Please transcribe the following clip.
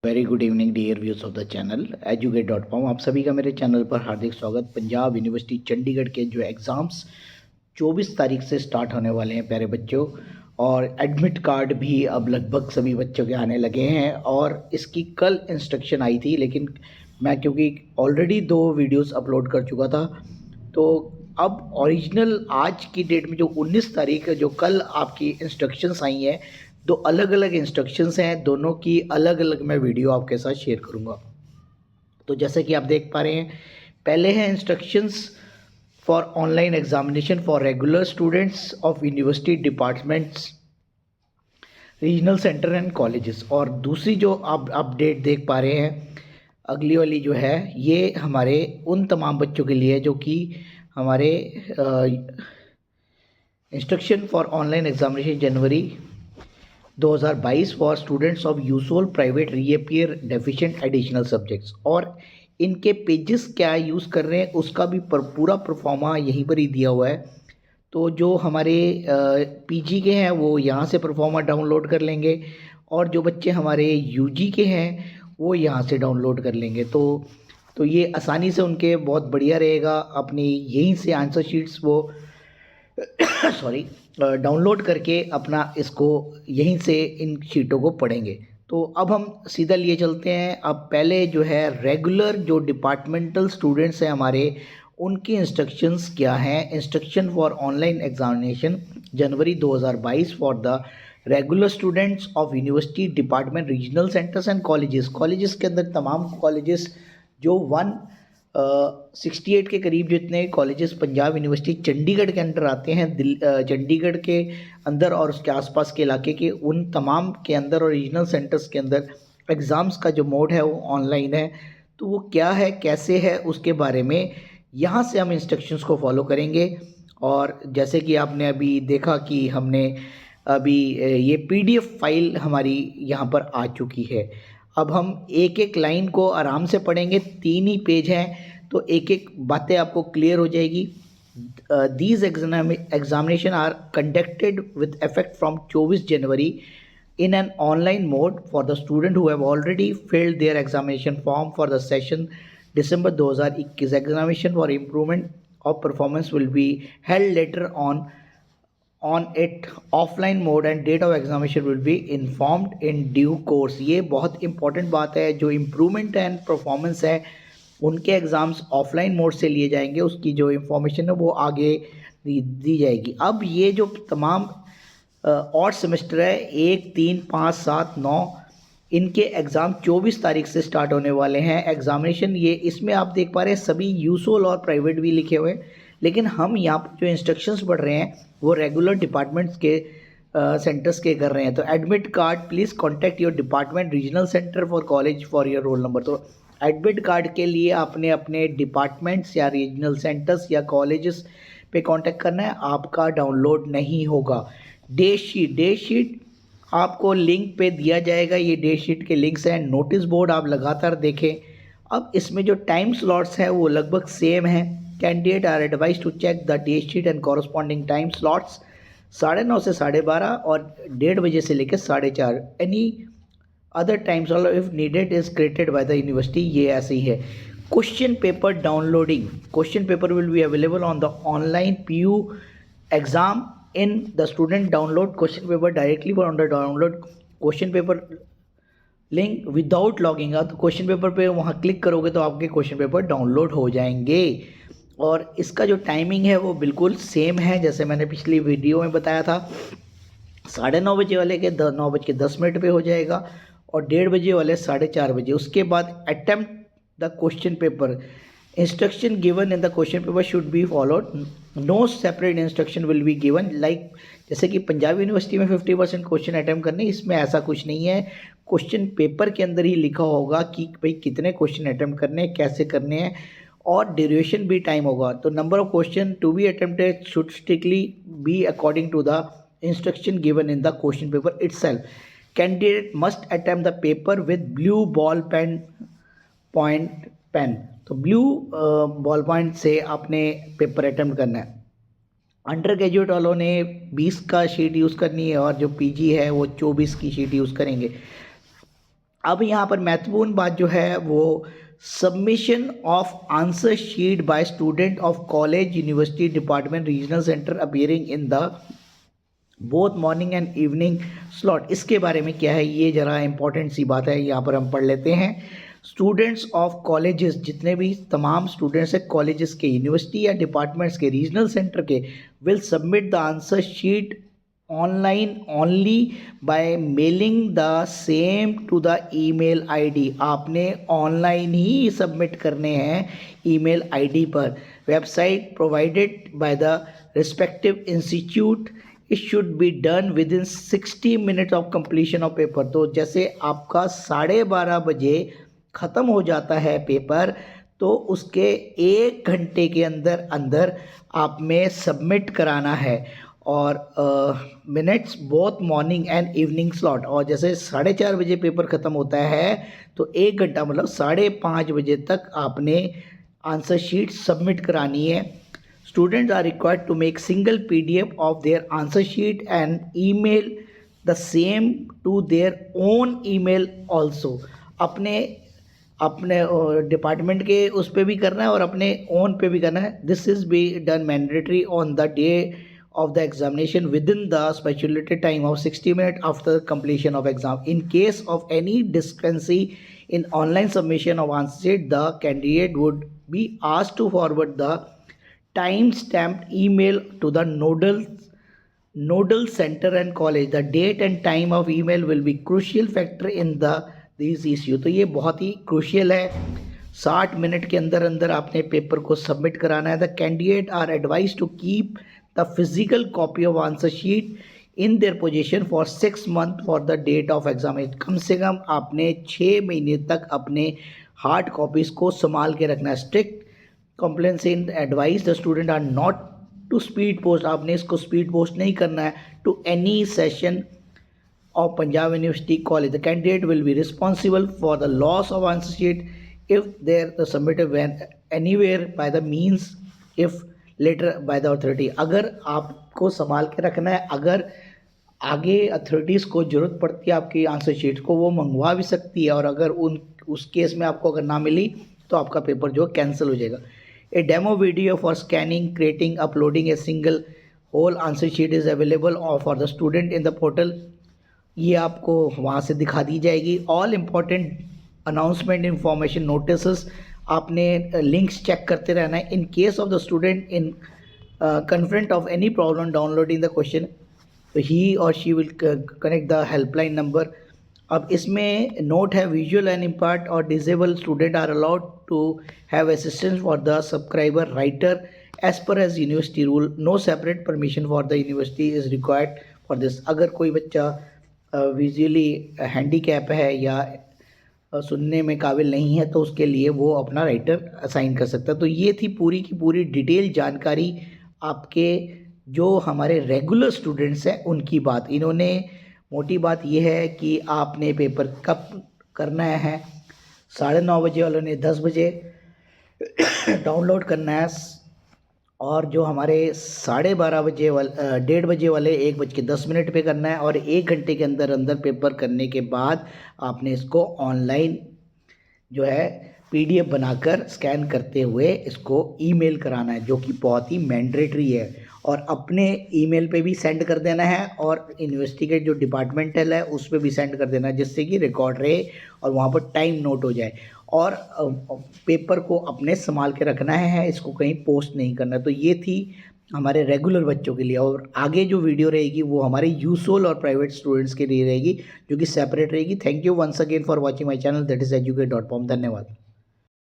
Very good evening dear viewers of the channel educate.com। आप सभी का मेरे चैनल पर हार्दिक स्वागत। पंजाब यूनिवर्सिटी चंडीगढ़ के जो एग्ज़ाम्स 24 तारीख से स्टार्ट होने वाले हैं प्यारे बच्चों, और एडमिट कार्ड भी अब लगभग सभी बच्चों के आने लगे हैं। और इसकी कल इंस्ट्रक्शन आई थी, लेकिन मैं क्योंकि ऑलरेडी 2 वीडियोस अपलोड कर चुका था, तो अब ओरिजिनल आज की डेट में जो 19 तारीख जो कल आपकी इंस्ट्रक्शंस आई हैं, 2 अलग अलग इंस्ट्रक्शंस हैं, दोनों की अलग अलग मैं वीडियो आपके साथ शेयर करूंगा। तो जैसे कि आप देख पा रहे हैं, पहले हैं instructions for online examination for regular students of university departments, regional centre and colleges. और दूसरी जो आप अपडेट देख पा रहे हैं, अगली वाली जो है, ये हमारे उन तमाम बच्चों के लिए जो कि हमारे instruction for online examination January 2022 for students of usual private reappear deficient additional subjects. और इनके पेजेस क्या यूज़ कर रहे हैं उसका भी पूरा परफॉर्मा यहीं पर ही दिया हुआ है। तो जो हमारे पीजी के हैं वो यहाँ से परफॉर्मा डाउनलोड कर लेंगे, और जो बच्चे हमारे यूजी के हैं वो यहाँ से डाउनलोड कर लेंगे। तो ये आसानी से उनके बहुत बढ़िया रहेगा, अपनी यहीं से आंसर शीट्स वो सॉरी डाउनलोड करके अपना इसको यहीं से इन शीटों को पढ़ेंगे। तो अब हम सीधा लिए चलते हैं। अब पहले जो है रेगुलर जो डिपार्टमेंटल स्टूडेंट्स हैं हमारे, उनकी इंस्ट्रक्शंस क्या हैं। Instruction for online examination January 2022 for the regular students of university department regional centres and colleges के अंदर तमाम कॉलेजेस जो 168 के करीब जितने कॉलेजेस पंजाब यूनिवर्सिटी चंडीगढ़ के अंदर आते हैं, चंडीगढ़ के अंदर और उसके आसपास के इलाके के, उन तमाम के अंदर और रीजनल सेंटर्स के अंदर एग्ज़ाम्स का जो मोड है वो ऑनलाइन है। तो वो क्या है, कैसे है, उसके बारे में यहाँ से हम इंस्ट्रक्शंस को फॉलो करेंगे। और जैसे कि आपने अभी देखा कि हमने अभी ये पीडीएफ फाइल हमारी यहाँ पर आ चुकी है। अब हम एक एक लाइन को आराम से पढ़ेंगे, 3 ही पेज हैं, तो एक एक बातें आपको क्लियर हो जाएगी। These examination are conducted with effect from 24 January in an online mode for the student who have already filled their examination form for the session December 2021. Examination for improvement of performance will be held later on it offline mode and date of examination will be informed in due course। ये बहुत important बात है। जो improvement and performance है उनके exams offline mode से लिए जाएंगे, उसकी जो इंफॉर्मेशन है वो आगे दी जाएगी। अब ये जो तमाम और सेमेस्टर है 1, 3, 5, 7, 9, इनके एग्ज़ाम 24 तारीख से स्टार्ट होने वाले हैं। एग्ज़ामिनेशन ये इसमें आप देख पा रहे हैं सभी यूजुअल और प्राइवेट भी लिखे हुए हैं, लेकिन हम यहाँ पर जो इंस्ट्रक्शंस पढ़ रहे हैं वो रेगुलर डिपार्टमेंट्स के सेंटर्स के कर रहे हैं। तो admit card please contact your department regional centre for college for your roll number. तो एडमिट कार्ड के लिए आपने अपने डिपार्टमेंट्स या रीजनल सेंटर्स या कॉलेजेस पे कांटेक्ट करना है, आपका डाउनलोड नहीं होगा। डे शीट आपको लिंक पे दिया जाएगा। ये डे शीट के लिंक्स हैं। नोटिस बोर्ड आप लगातार देखें। अब इसमें जो टाइम स्लॉट्स हैं वो लगभग सेम हैं। Candidate are advise to check the day sheet and corresponding time slots 9:30 से 12:30 और 1:30 बजे से लेकर 4:30। Any other time slot if needed is created by the university. ये ऐसे ही है। Question paper downloading, question paper will be available on the online PU exam in the student download question paper directly on the download question paper link without logging out। तो question paper पे वहाँ click करोगे तो आपके question paper download हो जाएंगे। और इसका जो टाइमिंग है वो बिल्कुल सेम है जैसे मैंने पिछली वीडियो में बताया था। 9:30 बजे वाले के 9:10 पे हो जाएगा और 1:30 बजे वाले 4:30 बजे। उसके बाद attempt the question paper, instruction given in the question paper should be followed, no separate instruction will be given. Like जैसे कि पंजाब यूनिवर्सिटी में 50% क्वेश्चन अटैम्प्ट करने, इसमें ऐसा कुछ नहीं है। क्वेश्चन पेपर के अंदर ही लिखा होगा कि भाई कितने क्वेश्चन अटैम्प्ट करने हैं, कैसे करने हैं, और ड्यूरेशन भी टाइम होगा। तो number of question to be attempted should strictly be according to the instruction given in the question paper itself. Candidate must attempt the paper with blue ball point pen. तो blue ball point से आपने paper attempt करना है। Under graduate वालों ने 20 का sheet use करनी है और जो पीजी है वो 24 की शीट यूज़ करेंगे। अब यहाँ पर महत्वपूर्ण बात जो है वो submission of answer sheet by student of college, university, department, regional centre appearing in the both morning and evening slot. इसके बारे में क्या है, ये ज़रा इंपॉर्टेंट सी बात है, यहाँ पर हम पढ़ लेते हैं। स्टूडेंट्स ऑफ कॉलेजेस, जितने भी तमाम स्टूडेंट्स हैं कॉलेजेस के, यूनिवर्सिटी या डिपार्टमेंट्स के, रीजनल सेंटर के, will submit the answer sheet online only by mailing the same to the email ID. आपने ऑनलाइन ही सबमिट करने हैं ईमेल आईडी पर। Website provided by the respective institute, it should be done within 60 minute of completion of paper. तो जैसे आपका 12:30 बजे ख़त्म हो जाता है पेपर, तो उसके 1 घंटे के अंदर अंदर आप में सबमिट कराना है। और minutes both morning and evening slot. और जैसे 4:30 बजे पेपर ख़त्म होता है तो 1 घंटा मतलब 5:30 बजे तक आपने आंसर शीट सबमिट करानी है। Students are required to make single PDF of their answer sheet and email the same to their own email also. अपने डिपार्टमेंट के उस पर भी करना है और अपने ओन पे भी करना है। This is be done mandatory on the day of the examination within the stipulated time of 60 minutes after completion of exam. In case of any discrepancy in online submission of answer sheet, the candidate would be asked to forward the time-stamped email to the nodal center and college. The date and time of email will be crucial factor in these issue. तो ये बहुत ही crucial है। 60 minute के अंदर अंदर आपने paper को submit कराना है। The candidate are advised to keep the physical copy of answer sheet in their possession for 6 months for the date of exam. कम से कम आपने 6 महीने तक अपने हार्ड कॉपीज़ को संभाल के रखना है। Strict complaints in advise the student are not to speed post. आपने इसको स्पीड पोस्ट नहीं करना है to any session of Punjab University College. The candidate will be responsible for the loss of answer sheet if the submitted went anywhere by the means if later by the authority. अगर आपको संभाल के रखना है, अगर आगे authorities को ज़रूरत पड़ती है आपकी आंसर शीट को, वो मंगवा भी सकती है। और अगर उस केस में आपको अगर ना मिली तो आपका पेपर जो कैंसिल हो जाएगा। A demo video for scanning, creating, uploading a single whole answer sheet is available for the student in the portal. ये आपको वहाँ से दिखा दी जाएगी। All important announcement, information, notice आपने लिंक्स चेक करते रहना है। In case of the student in confront of any problem downloading the question, he और she will connect the helpline number. अब इसमें नोट है, विजुअल एंड इम्पार्ट और disable student are allowed to have assistance for the subscriber writer as per as university rule. No separate permission for the university is required for this. अगर कोई बच्चा visually handicap है या सुनने में काबिल नहीं है तो उसके लिए वो अपना राइटर असाइन कर सकता है। तो ये थी पूरी की पूरी डिटेल जानकारी आपके जो हमारे रेगुलर स्टूडेंट्स हैं उनकी बात। इन्होंने मोटी बात ये है कि आपने पेपर कब करना है, 9:30 बजे वालों ने 10 बजे डाउनलोड करना है, और जो हमारे 12:30 बजे वाले 1:30 बजे वाले 1:10 पे करना है। और 1 घंटे के अंदर अंदर पेपर करने के बाद आपने इसको ऑनलाइन जो है PDF बनाकर स्कैन करते हुए इसको ईमेल कराना है, जो कि बहुत ही मैंडेटरी है। और अपने ईमेल पे भी सेंड कर देना है और यूनिवर्सिटी के जो डिपार्टमेंटल है उस पर भी सेंड कर देना है, जिससे कि रिकॉर्ड रहे और वहाँ पर टाइम नोट हो जाए। और पेपर को अपने संभाल के रखना है, इसको कहीं पोस्ट नहीं करना। तो ये थी हमारे रेगुलर बच्चों के लिए। और आगे जो वीडियो रहेगी वो हमारे यूसोल और प्राइवेट स्टूडेंट्स के लिए रहेगी, जो कि सेपरेट रहेगी। Thank you once again for watching my channel, that is educate.com। धन्यवाद।